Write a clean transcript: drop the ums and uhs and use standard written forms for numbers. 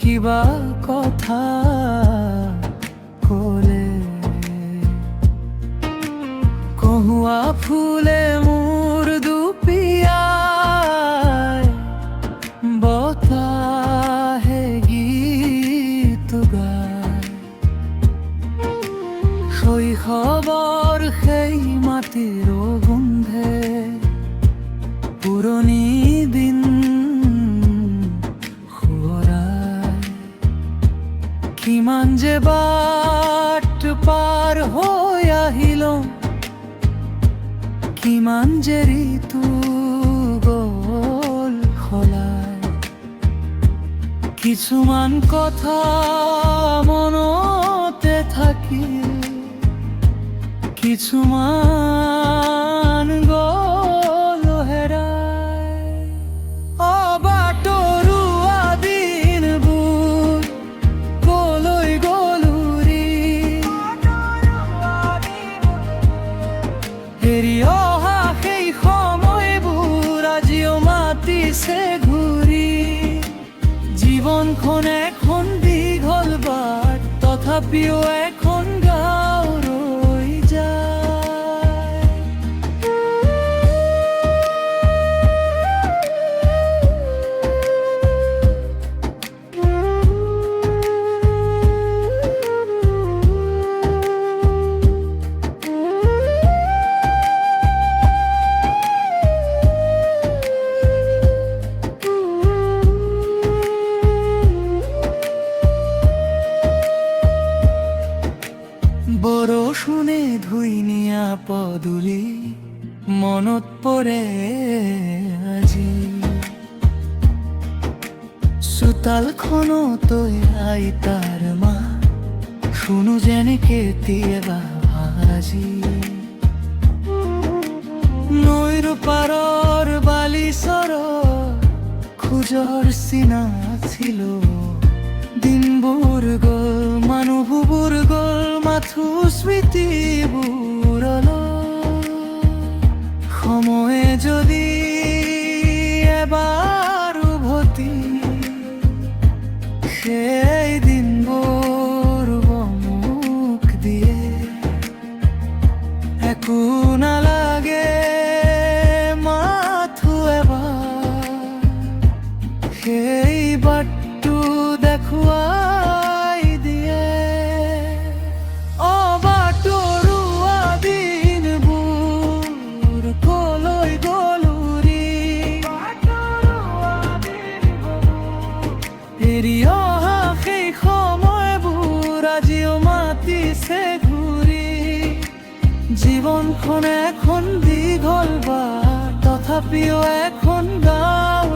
কিবা কথা কলে কহুৱা ফুলে মোৰ দুপিয়াই বতাহে গীত গায় শৈশৱৰ সেই মাটিৰ গোন্ধে পুৰণি দিন সোঁৱৰাই কিমান যে বাট পাৰ হৈ আহিলোঁ কিমান যে ঋতু গ'ল সলাই কিছুমান কথা মনতে থাকিল কিছুমান গ'ল হেৰাই অবাটৰুৱা দিনবোৰ কলৈ গ'ল উৰি হেৰি অহা সেই সময়বোৰ আজিও মাতিছে ঘূৰি জীৱনখন এখন দীঘল বাট তথাপিও এখন গাঁও ৰৈ যায় বৰষুণে ধুই নিয়া পদূলি মনত পৰে আজি চোতালখনতৈ আইতাৰ মাত শুনো যেনে কেতিয়াবা আজি নৈৰ পাৰৰ বালিচৰত খোজৰ চিনা ছিল দিনবোৰ গ'ল মানুহবোৰ গ'ল মাথো স্মৃতিবোৰলৈ সময়ে যদি এবাৰ উভতি সেই দিনবোৰ মোক দিয়ে একো নালাগে মাথো এবাৰ সেই বাটটো দেখুৱাই দিয়ে অবাটৰুৱা দিনবোৰ কলৈ গ'ল উৰি এৰি অহা সেই সময়বোৰ আজিও মাতিছে ঘূৰি জীৱনখন এখন দীঘল বাট তথাপিও এখন গাঁও